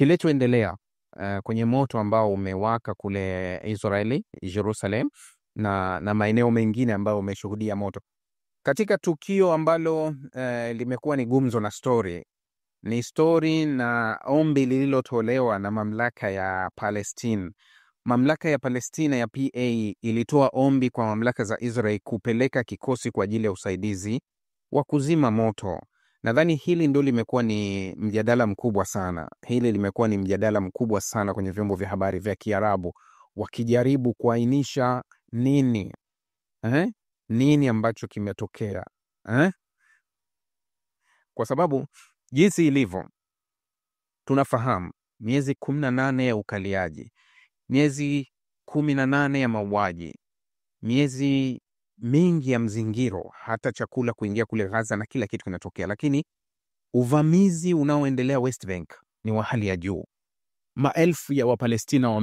Kilichoendelea kwenye moto ambao umewaka kule Israeli, Jerusalem na maeneo mengine ambayo umeshuhudia moto. Katika tukio ambalo limekuwa ni gumzo na story. Ni story na ombi lililotolewa na mamlaka ya Palestine. Mamlaka ya Palestina ya PA ilitoa ombi kwa mamlaka za Israel kupeleka kikosi kwa ajili ya usaidizi wa kuzima moto. Nadhani hili ndio limekuwa ni mjadala mkubwa sana. Hili limekuwa ni mjadala mkubwa sana kwenye vyombo vya habari vya Kiarabu, wakijaribu kuainisha nini ambacho kimetokea. Kwa sababu jinsi ilivyo, tunafahamu miezi 18 ya ukaliaji, miezi 18 ya mauaji, miezi mingi ya mzingiro, hata chakula kuingia kule Gaza na kila kitu kinatokea. Lakini uvamizi unaoendelea West Bank ni wa hali ya juu. Maelfu ya Wapalestina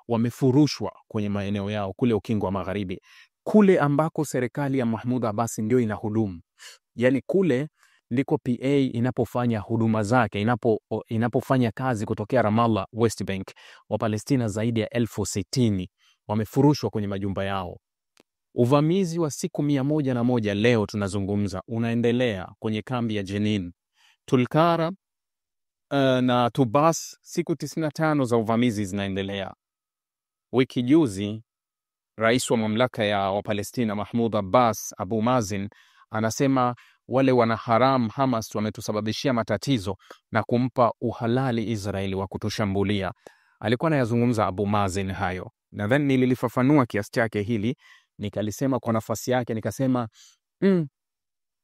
wamefurushwa kwenye maeneo yao kule Ukingo wa Magharibi, kule ambako serikali ya Mahmoud Abbas ndio inahudumu. Yani kule ndiko PA inapofanya huduma zake, inapofanya kazi kutokea Ramallah, West Bank. Wapalestina zaidi ya 60,000 wamefurushwa kwenye majumba yao. Uvamizi wa siku 101 leo tunazungumza unaendelea kwenye kambi ya Jenin, Tulkara na Tubas. Siku 95 za uvamizi zinaendelea. Wiki juzi rais wa mamlaka ya Wapalestina Mahmoud Abbas, Abu Mazen, anasema wale wanaharam Hamas wametusababishia matatizo na kumpa uhalali Israeli wa kutushambulia. Alikuwa anayazungumza Abu Mazen hayo. Nadhani nililifafanua kiasi chake hili, nikalisema kwa nafasi yake, nikasema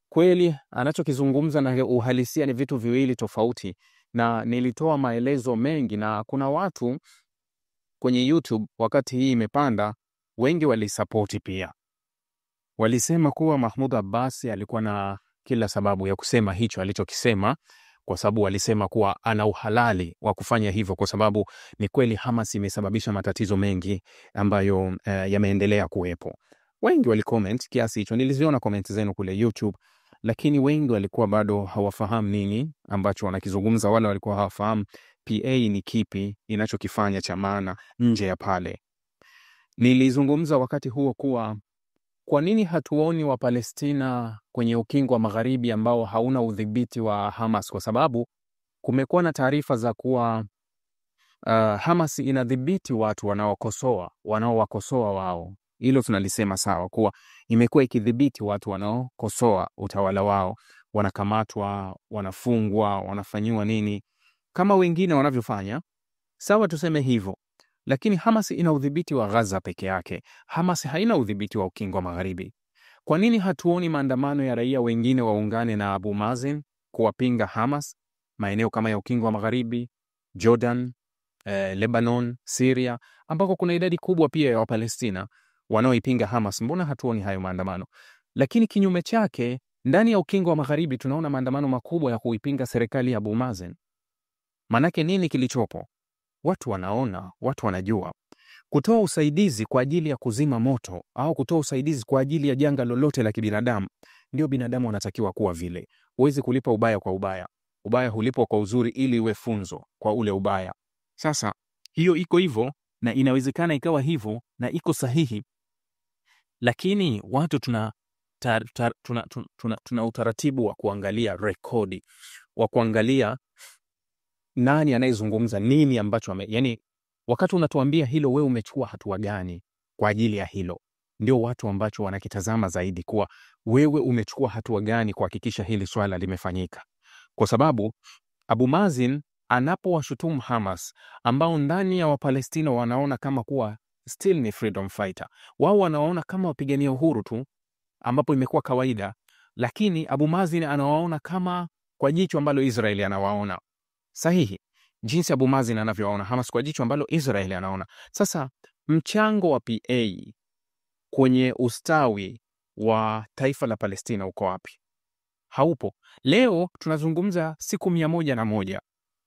kweli anachokizungumza na uhalisia ni vitu viwili tofauti, na nilitoa maelezo mengi. Na kuna watu kwenye YouTube wakati hii imepanda, wengi walisapoti pia. Walisema kuwa Mahmoud Abbas alikuwa na kila sababu ya kusema hicho alichokisema, kwa sababu walisema kuwa ana uhalali wa kufanya hivyo, kwa sababu ni kweli Hamas imesababisha matatizo mengi ambayo yameendelea kuwepo. Wengi walicomment kiasi hicho, niliziona comment zenu kule YouTube, lakini wengi walikuwa bado hawafahamu nini ambacho wanakizungumza, wala walikuwa hawafahamu PA ni kipi inachokifanya cha maana nje ya pale. Nilizungumza wakati huo kuwa kwa nini hatuoni wa Palestina kwenye Ukingo wa Magharibi ambao hauna udhibiti wa Hamas? Kwa sababu kumekuwa na taarifa za kuwa Hamas inadhibiti watu wanaowakosoa wao. Hilo tunalisema sawa, kuwa imekuwa ikidhibiti watu wanaokosoa utawala wao, wanakamatwa, wanafungwa, wanafanyiwa nini kama wengine wanavyofanya. Sawa, tuseme hivyo. Lakini Hamas ina udhibiti wa Gaza peke yake. Hamas haina udhibiti wa Ukingo wa Magharibi. Kwa nini hatuoni maandamano ya raia wengine waungane na Abu Mazen kuwapinga Hamas maeneo kama ya Ukingo wa Magharibi, Jordan, Lebanon, Syria, ambako kuna idadi kubwa pia ya Wapalestina wanaoipinga Hamas? Mbona hatuoni hayo maandamano? Lakini kinyume chake, ndani ya Ukingo wa Magharibi tunaona maandamano makubwa ya kuipinga serikali ya Abu Mazen. Manake nini kilichopo? Watu wanaona, watu wanajua. Kutoa usaidizi kwa ajili ya kuzima moto au kutoa usaidizi kwa ajili ya janga lolote la kibinadamu, ndio binadamu wanatakiwa kuwa vile. Huwezi kulipa ubaya kwa ubaya. Ubaya hulipwa kwa uzuri ili iwe funzo kwa ule ubaya. Sasa hiyo iko hivyo na inawezekana ikawa hivyo na iko sahihi. Lakini watu tuna utaratibu wa kuangalia rekodi, wa kuangalia nani anayezungumza nini ambacho yani wakati unatuambia hilo, wewe umechukua hatua gani kwa ajili ya hilo? Ndio watu ambacho wanakitazama zaidi, kuwa wewe umechukua hatua gani kuhakikisha hili swala limefanyika. Kwa sababu Abu Mazen anapowashutumu Hamas, ambao ndani ya Wapalestina wanaona kama kuwa still ni freedom fighter, wao wanaona kama wapigania uhuru tu, ambapo imekuwa kawaida, lakini Abu Mazen anawaona kama kwa jicho ambalo Israeli anawaona. Sahihi, jinsi Abu Mazen anavyoona Hamas kwa jicho ambalo Israeli anaona. Sasa mchango wa PA kwenye ustawi wa taifa la Palestina uko wapi? Haupo. Leo tunazungumza siku 101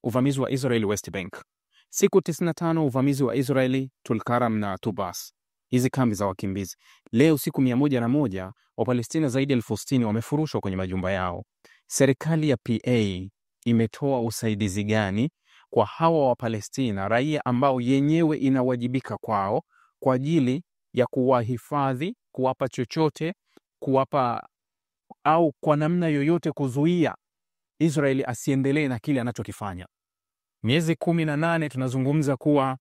uvamizi wa Israeli West Bank, siku 95 uvamizi wa Israeli Tulkaram na Tubas, hizi kambi za wakimbizi. Leo siku 101 Wapalestina zaidi ya 60,000 wamefurushwa kwenye majumba yao. Serikali ya PA imetoa usaidizi gani kwa hawa wa Palestina, raia ambao yenyewe inawajibika kwao kwa ajili ya kuwahifadhi, kuwapa chochote, kuwapa au kwa namna yoyote kuzuia Israeli asiendelee na kile anachokifanya. Miezi 18 tunazungumza kuwa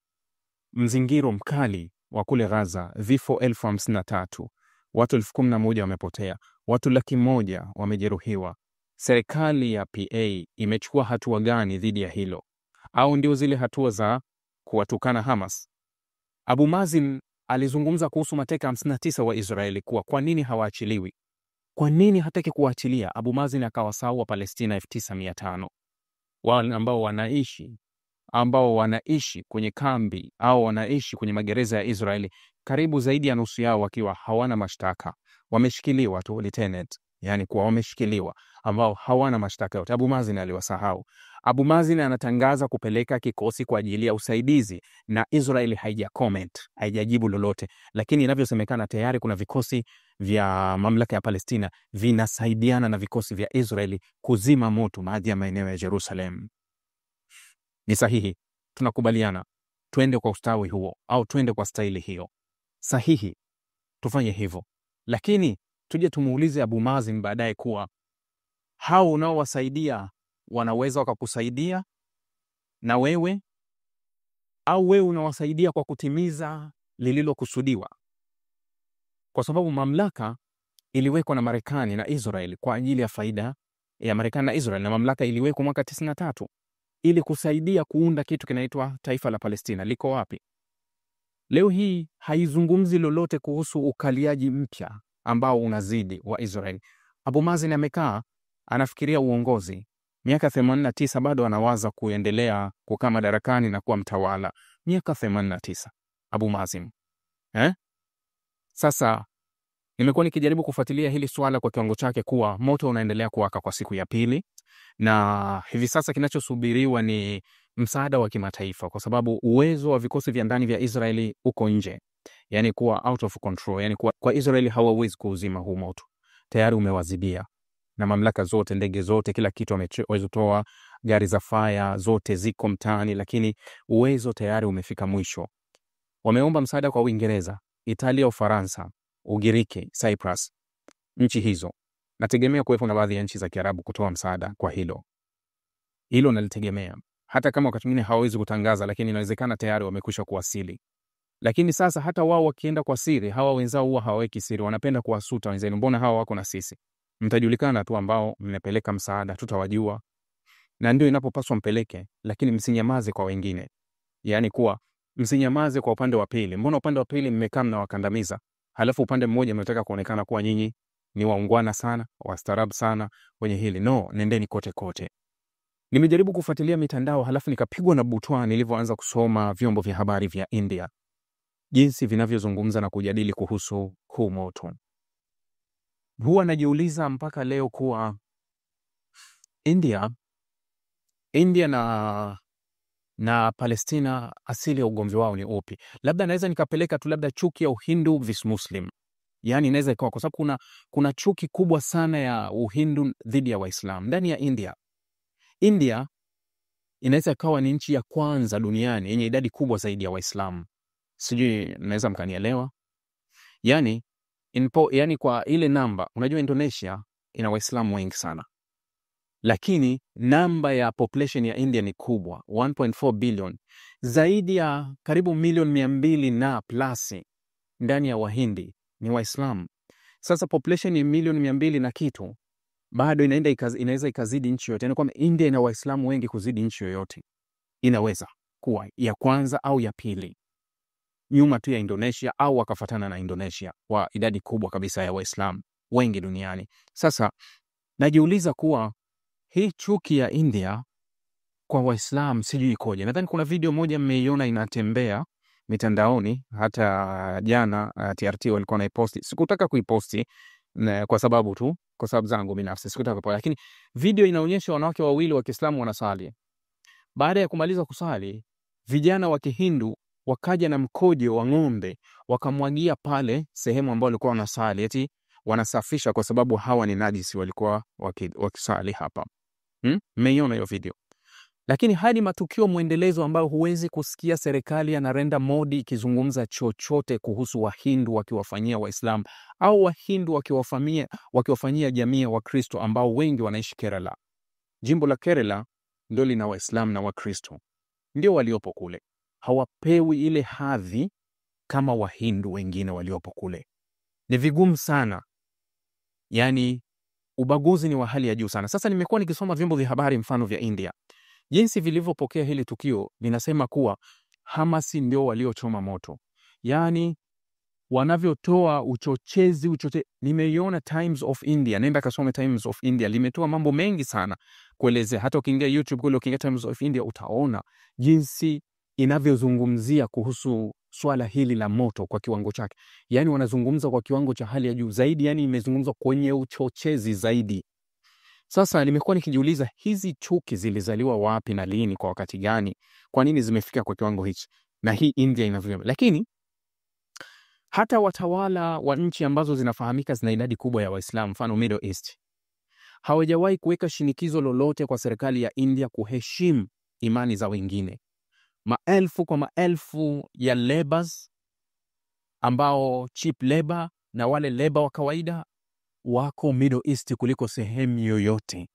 mzingiro mkali wa kule Gaza, vifo 53,000, watu 11,000 wamepotea, watu 100,000 wamejeruhiwa. Serikali ya PA imechukua hatua gani dhidi ya hilo? Au ndio zile hatua za kuwatukana Hamas? Abu Mazin alizungumza kuhusu mateka 59 wa Israeli, kuwa kwa nini hawaachiliwi? Kwa nini hataki kuachilia? Abu Mazin akawasahau wa Palestina 9,500 wale ambao wanaishi kwenye kambi au wanaishi kwenye magereza ya Israeli, karibu zaidi ya nusu yao wakiwa hawana mashtaka, wameshikiliwa tu lieutenant, yani kuwa wameshikiliwa ambao hawana mashtaka yote. Abu Mazin aliwasahau. Abu Mazin anatangaza kupeleka kikosi kwa ajili ya usaidizi na Israeli haijajibu lolote, lakini inavyosemekana tayari kuna vikosi vya mamlaka ya Palestina vinasaidiana na vikosi vya Israeli kuzima moto baadhi ya maeneo ya Jerusalem. Ni sahihi, tunakubaliana, twende kwa ustawi huo au twende kwa staili hiyo. Sahihi, tufanye hivyo. Lakini tuje tumuulize Abu Mazin baadaye kuwa hao unaowasaidia wanaweza wakakusaidia na wewe, au wewe unawasaidia kwa kutimiza lililokusudiwa? Kwa sababu mamlaka iliwekwa na Marekani na Israel kwa ajili ya faida ya Marekani na Israel, na mamlaka iliwekwa mwaka 93 ili kusaidia kuunda kitu kinaitwa taifa la Palestina. Liko wapi? Leo hii haizungumzi lolote kuhusu ukaliaji mpya ambao unazidi wa Israel. Abu Mazin amekaa anafikiria uongozi. Miaka 89 bado anawaza kuendelea kukaa madarakani na kuwa mtawala. Miaka 89 Abu Mazin. Sasa nimekuwa nikijaribu kufuatilia hili swala kwa kiwango chake, kuwa moto unaendelea kuwaka kwa siku ya pili, na hivi sasa kinachosubiriwa ni msaada wa kimataifa, kwa sababu uwezo wa vikosi vya ndani vya Israeli uko nje, yani kuwa out of control, yani kwa Israeli hawawezi kuuzima huu moto, tayari umewazibia, na mamlaka zote, ndege zote, kila kitu wamezotoa, gari za fire zote ziko mtaani, lakini uwezo tayari umefika mwisho. Wameomba msaada kwa Uingereza, Italia, Ufaransa, Ugiriki, Cyprus. Nchi hizo nategemea kuwepo na baadhi ya nchi za Kiarabu kutoa msaada kwa hilo nalitegemea, hata kama wakati mwingine hawawezi kutangaza, lakini inawezekana tayari wamekwisha kuwasili. Lakini sasa hata wao wakienda kwa siri, hawa wenzao huwa hawaweki siri, wanapenda kuwasuta wenzao, mbona hawa wako na sisi? Mtajulikana tu ambao mmepeleka msaada, tutawajua, na ndio inapopaswa mpeleke, lakini msinyamaze kwa wengine. Yani kuwa msinyamaze kwa upande wa pili. Mbona upande wa pili mmekaa na wakandamiza, halafu upande mmoja mnataka kuonekana kuwa nyinyi ni waungwana sana, wastaarabu sana kwenye hili? No, nendeni kote kote. Nimejaribu kufuatilia mitandao, halafu nikapigwa na butwa nilivyoanza kusoma vyombo vya habari vya India, jinsi vinavyozungumza na kujadili kuhusu huu moto. Huwa najiuliza mpaka leo kuwa India na Palestina, asili ya ugomvi wao ni upi? Labda naweza nikapeleka tu labda chuki ya Uhindu vs Muslim. Yani inaweza ikawa kwa sababu kuna chuki kubwa sana ya Uhindu dhidi ya Waislamu ndani ya India. India inaweza ikawa ni nchi ya kwanza duniani yenye idadi kubwa zaidi ya Waislamu. Sijui naweza mkanielewa. Yani kwa ile namba, unajua Indonesia ina Waislamu wengi sana, lakini namba ya population ya India ni kubwa, 1.4 billion, zaidi ya karibu milioni 200 na plus ndani ya Wahindi ni Waislamu. Sasa population ni milioni 200 na kitu, bado inaweza ikazidi nchi yoyote. Yani kwamba India ina Waislamu wengi kuzidi nchi yoyote, inaweza kuwa ya kwanza au ya pili, nyuma tu ya Indonesia, au wakafatana na Indonesia kwa idadi kubwa kabisa ya Waislamu wengi duniani. Sasa najiuliza kuwa hii chuki ya India kwa Waislamu sijui ikoje. Nadhani kuna video moja mmeiona inatembea mitandaoni, hata jana TRT walikuwa naiposti. Sikutaka kuiposti kwa sababu zangu binafsi, sikutaka kuiposti, lakini video inaonyesha wanawake wawili wa Kiislamu wanasali. Baada ya kumaliza kusali, vijana wa Kihindu wakaja na mkojo wa ng'ombe wakamwagia pale sehemu ambayo walikuwa wanasali, eti wanasafisha kwa sababu hawa ni najisi walikuwa wakisali hapa. Mmeiona hiyo video? Lakini hadi matukio mwendelezo ambayo huwezi kusikia serikali ya Narendra Modi ikizungumza chochote kuhusu Wahindu wakiwafanyia Waislamu au Wahindu wakiwafanyia jamii ya Wakristo ambao wengi wanaishi Kerala. Jimbo la Kerala ndio lina Waislamu na Wakristo, ndio waliopo kule. Hawapewi ile hadhi kama Wahindu wengine waliopo kule. Ni vigumu sana, yani ubaguzi ni wa hali ya juu sana. Sasa nimekuwa nikisoma vyombo vya habari mfano vya India, jinsi vilivyopokea hili tukio. Linasema kuwa Hamas ndio waliochoma moto, yani wanavyotoa uchochezi. Nimeiona Times of India, nenda kasome Times of India, limetoa mambo mengi sana kuelezea. Hata ukiingia YouTube kule, ukiingia Times of India, utaona jinsi inavyozungumzia kuhusu swala hili la moto kwa kiwango chake. Yani wanazungumza kwa kiwango cha hali ya juu zaidi, yani imezungumzwa kwenye uchochezi zaidi. Sasa nimekuwa nikijiuliza, hizi chuki zilizaliwa wapi na lini, kwa wakati gani? Kwa nini zimefika kwa kiwango hichi? Na hii India inavyo. Lakini hata watawala wa nchi ambazo zinafahamika zina idadi kubwa ya Waislamu, mfano Middle East, hawajawahi kuweka shinikizo lolote kwa serikali ya India kuheshimu imani za wengine. Maelfu kwa maelfu ya laborers ambao cheap labor na wale labor wa kawaida wako Middle East kuliko sehemu yoyote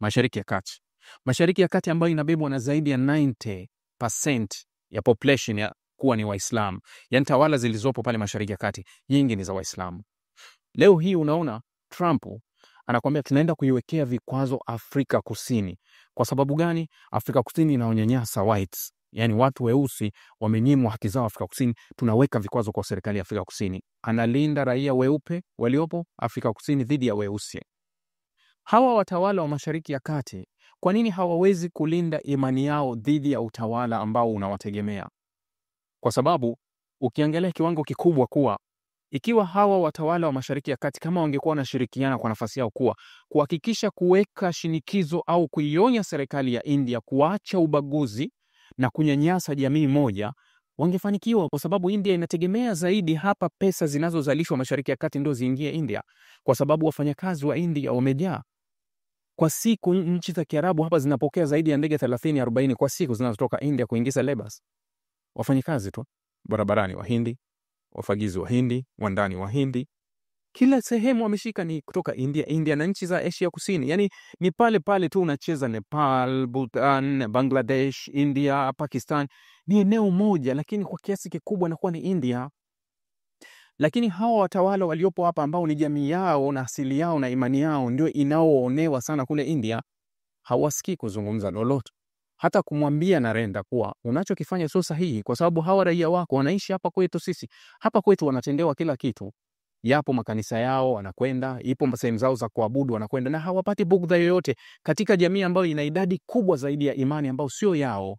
Mashariki ya Kati. Mashariki ya Kati ambayo inabebwa na zaidi ya 90% ya population ya kuwa ni Waislamu. Yani tawala zilizopo pale Mashariki ya Kati nyingi ni za Waislamu. Leo hii unaona Trump anakuambia tunaenda kuiwekea vikwazo Afrika Kusini. Kwa sababu gani? Afrika Kusini inaonyanyasa whites. Yani watu weusi wamenyimwa haki zao Afrika Kusini, tunaweka vikwazo kwa serikali ya Afrika Kusini. Analinda raia weupe waliopo Afrika Kusini dhidi ya weusi. Hawa watawala wa Mashariki ya Kati, kwa nini hawawezi kulinda imani yao dhidi ya utawala ambao unawategemea? Kwa sababu ukiangalia kiwango kikubwa kuwa ikiwa hawa watawala wa Mashariki ya Kati kama wangekuwa wanashirikiana kwa nafasi yao kuhakikisha kuweka shinikizo au kuionya serikali ya India kuacha ubaguzi na kunyanyasa jamii moja, wangefanikiwa. Kwa sababu India inategemea zaidi hapa pesa zinazozalishwa Mashariki ya Kati ndio ziingie India, kwa sababu wafanyakazi wa India wamejaa. Kwa siku nchi za Kiarabu hapa zinapokea zaidi ya ndege 30-40 kwa siku zinazotoka India kuingiza laborers, wafanyakazi tu barabarani Wahindi, wafagizi Wahindi, wandani Wahindi. Kila sehemu wameshika ni kutoka India na nchi za Asia Kusini. Yani ni pale pale tu unacheza Nepal, Bhutan, Bangladesh, India, Pakistan. Ni eneo moja, lakini kwa kiasi kikubwa inakuwa ni India. Lakini hawa watawala waliopo hapa ambao ni jamii yao na asili yao na imani yao ndio inaoonewa sana kule India, hawasikii kuzungumza lolote. Hata kumwambia Narendra kuwa unachokifanya sio sahihi, kwa sababu hawa raia wako wanaishi hapa kwetu. Sisi hapa kwetu wanatendewa kila kitu. Yapo makanisa yao wanakwenda, ipo sehemu zao za kuabudu wanakwenda, na hawapati bugdha yoyote katika jamii ambayo ina idadi kubwa zaidi ya imani ambao sio yao.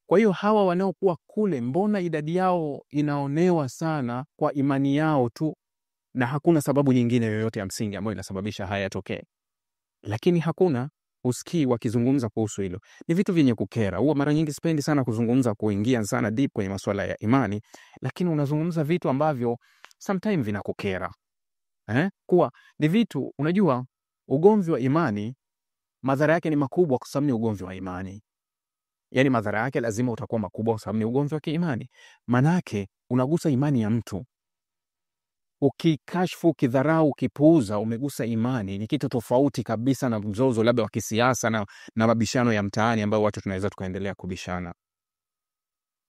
Kwa hiyo hawa wanaokuwa kule, mbona idadi yao inaonewa sana kwa imani yao tu, na hakuna sababu nyingine yoyote ya msingi ambayo inasababisha haya yatokee? Lakini hakuna, usikii wakizungumza kuhusu hilo. Ni vitu vyenye kukera. Huwa mara nyingi sipendi sana kuzungumza, kuingia sana deep kwenye masuala ya imani, lakini unazungumza vitu ambavyo sometimes vinakukera. Kuwa ni vitu, unajua ugomvi wa imani madhara yake ni makubwa kwa sababu ni ugomvi wa imani. Yani madhara yake lazima utakuwa makubwa kwa sababu ni ugomvi wa kiimani. Manake unagusa imani ya mtu. Ukikashfu, ukidharau, ukipuuza, umegusa imani. Ni kitu tofauti kabisa na mzozo labda wa kisiasa na mabishano ya mtaani ambayo watu tunaweza tukaendelea kubishana.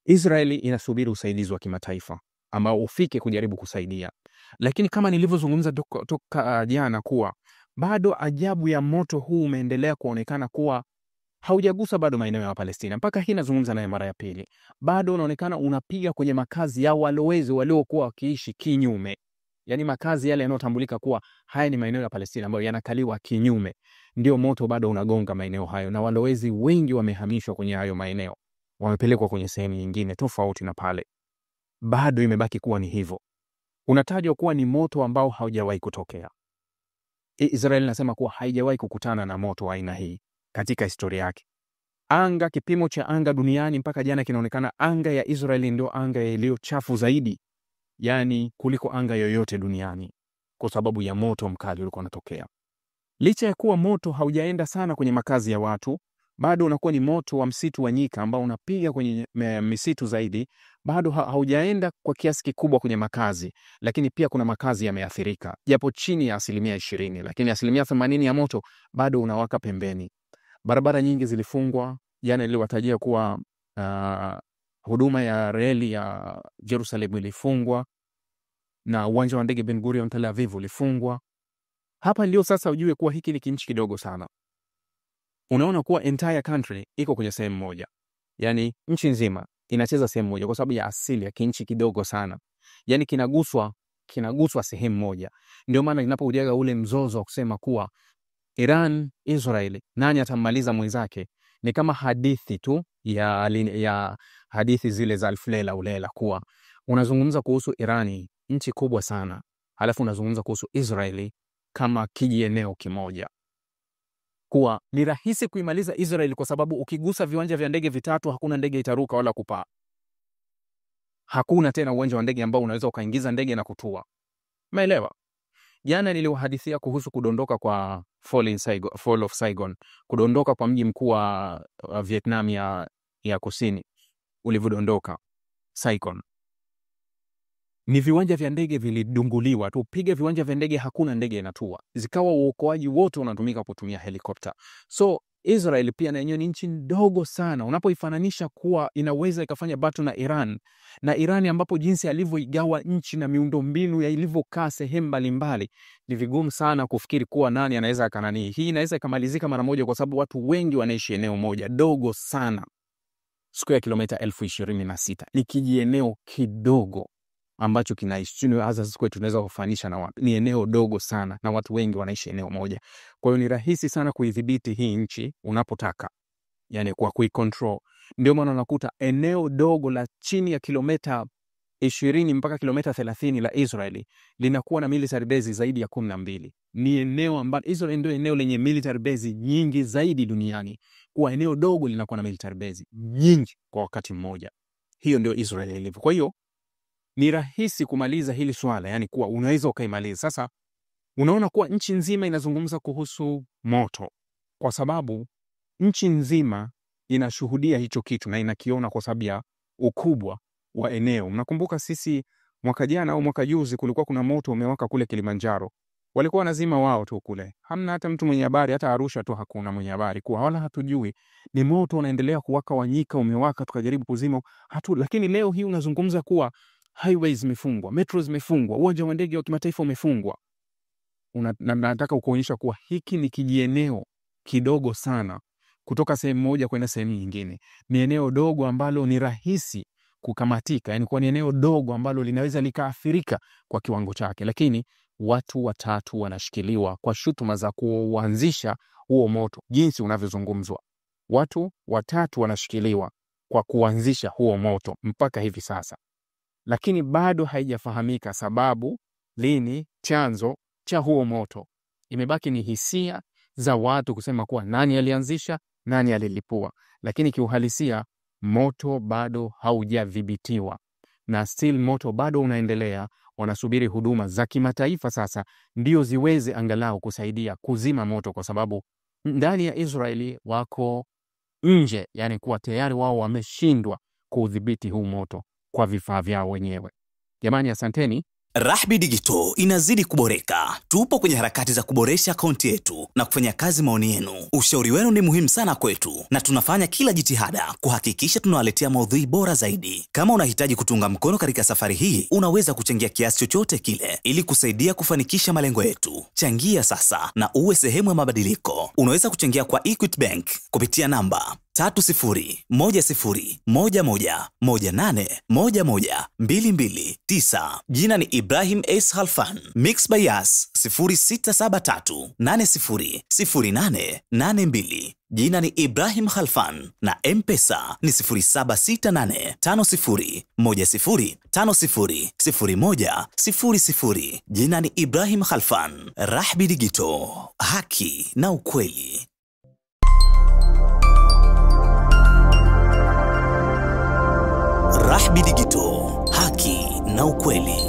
Israeli inasubiri usaidizi wa kimataifa ambao ufike kujaribu kusaidia. Lakini kama nilivyozungumza toka jana kuwa bado ajabu ya moto huu umeendelea kuonekana kuwa haujagusa bado maeneo ya Palestina. Mpaka hii nazungumza naye mara ya pili. Bado unaonekana unapiga kwenye makazi ya walowezi waliokuwa wakiishi kinyume. Yani makazi yale yanayotambulika kuwa haya ni maeneo ya Palestina ambayo yanakaliwa kinyume. Ndio moto bado unagonga maeneo hayo, na walowezi wengi wamehamishwa kwenye hayo maeneo. Wamepelekwa kwenye sehemu nyingine tofauti na pale. Bado imebaki kuwa ni hivyo. Unatajwa kuwa ni moto ambao haujawahi kutokea. Israeli nasema kuwa haijawahi kukutana na moto wa aina hii katika historia yake. Anga, kipimo cha anga duniani mpaka jana kinaonekana anga ya Israeli ndio anga iliyo chafu zaidi, yani kuliko anga yoyote duniani, kwa sababu ya moto mkali ulikuwa unatokea. Licha ya kuwa moto haujaenda sana kwenye makazi ya watu, bado unakuwa ni moto wa msitu wa nyika ambao unapiga kwenye misitu zaidi, bado haujaenda kwa kiasi kikubwa kwenye makazi, lakini pia kuna makazi yameathirika japo chini ya 20%, lakini 80% ya moto bado unawaka pembeni. Barabara nyingi zilifungwa. Jana niliwatajia kuwa huduma ya reli ya Jerusalem ilifungwa na uwanja wa ndege Ben Gurion Tel Aviv ulifungwa. Hapa ndio sasa ujue kuwa hiki ni kinchi kidogo sana. Unaona kuwa entire country iko kwenye sehemu moja. Yani nchi nzima inacheza sehemu moja kwa sababu ya asili ya kinchi kidogo sana. Yani kinaguswa sehemu moja. Ndio maana inapokujaga ule mzozo wa kusema kuwa Iran, Israel, nani atamaliza mwenzake, ni kama hadithi tu ya hadithi zile za Alfu Lela Ulela, kuwa unazungumza kuhusu Irani, nchi kubwa sana, halafu unazungumza kuhusu Israeli kama kijieneo kimoja. Kuwa ni rahisi kuimaliza Israeli kwa sababu ukigusa viwanja vya ndege vitatu hakuna ndege itaruka wala kupaa. Hakuna tena uwanja wa ndege ambao unaweza ukaingiza ndege na kutua. Umeelewa? Jana niliwahadithia kuhusu kudondoka kwa Fall of Saigon, kudondoka kwa mji mkuu wa Vietnam ya kusini ulivodondoka Saigon. Ni viwanja vya ndege vilidunguliwa tu, piga viwanja vya ndege hakuna ndege inatua. Zikawa uokoaji wote unatumika kutumia helikopta. So Israel pia na yenyewe ni nchi ndogo sana unapoifananisha kuwa inaweza ikafanya battle na Iran ambapo jinsi alivyoigawa nchi na miundombinu ya ilivyokaa sehemu mbalimbali, ni vigumu sana kufikiri kuwa nani anaweza akanani. Hii inaweza ikamalizika mara moja kwa sababu watu wengi wanaishi eneo moja dogo sana. Square kilomita 26,000 ni kijieneo kidogo ambacho kinaishi. Tunaweza kufanisha na watu. Ni eneo dogo sana na watu wengi wanaishi eneo moja. Kwa hiyo ni rahisi sana kuidhibiti hii nchi unapotaka. Yani kwa kuicontrol. Ndio maana unakuta eneo dogo la chini ya kilomita 20 mpaka kilomita 30 la Israeli linakuwa na military base zaidi ya 12. Ni eneo ambalo Israeli ndio eneo lenye military base nyingi zaidi duniani. Kwa eneo dogo linakuwa na military base nyingi kwa wakati mmoja. Hiyo ndio Israeli ilivyo. Kwa hiyo ni rahisi kumaliza hili swala, yani kuwa unaweza ukaimaliza. Sasa unaona kuwa nchi nzima inazungumza kuhusu moto kwa sababu nchi nzima inashuhudia hicho kitu na inakiona kwa sababu ya ukubwa wa eneo. Mnakumbuka sisi mwaka jana au mwaka juzi kulikuwa kuna moto umewaka kule Kilimanjaro. Walikuwa wanazima wao tu kule. Hamna hata mtu mwenye habari, hata Arusha tu hakuna mwenye habari. Kwa wala hatujui ni moto unaendelea kuwaka Wanyika umewaka tukajaribu kuzima lakini leo hii unazungumza kuwa highways zimefungwa, metro zimefungwa, uwanja wa ndege wa kimataifa umefungwa. Nataka kuonyesha kuwa hiki ni kijieneo kidogo sana kutoka sehemu moja kwenda sehemu nyingine. Ni eneo dogo ambalo ni rahisi kukamatika, yani kwa ni eneo dogo ambalo linaweza likaathirika kwa kiwango chake, lakini watu watatu wanashikiliwa kwa shutuma za kuanzisha huo moto jinsi unavyozungumzwa. Watu watatu wanashikiliwa kwa kuanzisha huo moto mpaka hivi sasa. Lakini bado haijafahamika sababu, lini, chanzo cha huo moto. Imebaki ni hisia za watu kusema kuwa nani alianzisha, nani alilipua. Lakini kiuhalisia moto bado haujadhibitiwa. Na still moto bado unaendelea. Wanasubiri huduma za kimataifa sasa ndio ziweze angalau kusaidia kuzima moto, kwa sababu ndani ya Israeli wako nje, yani kuwa tayari wao wameshindwa kudhibiti huu moto kwa vifaa vyao wenyewe. Jamani, asanteni. Rahby Digital inazidi kuboreka. Tupo kwenye harakati za kuboresha akaunti yetu na kufanya kazi maoni yenu. Ushauri wenu ni muhimu sana kwetu na tunafanya kila jitihada kuhakikisha tunawaletea maudhui bora zaidi. Kama unahitaji kutunga mkono katika safari hii, unaweza kuchangia kiasi chochote kile ili kusaidia kufanikisha malengo yetu. Changia sasa na uwe sehemu ya mabadiliko. Unaweza kuchangia kwa Equity Bank kupitia namba 301018112229. Jina ni Ibrahim S. Khalfan. Mix by Yas 0673800882. Jina ni Ibrahim Khalfan na M-Pesa ni 076850500100. Jina ni Ibrahim Khalfan. Rahby Digital, haki na ukweli. Rahby Digital, haki na ukweli.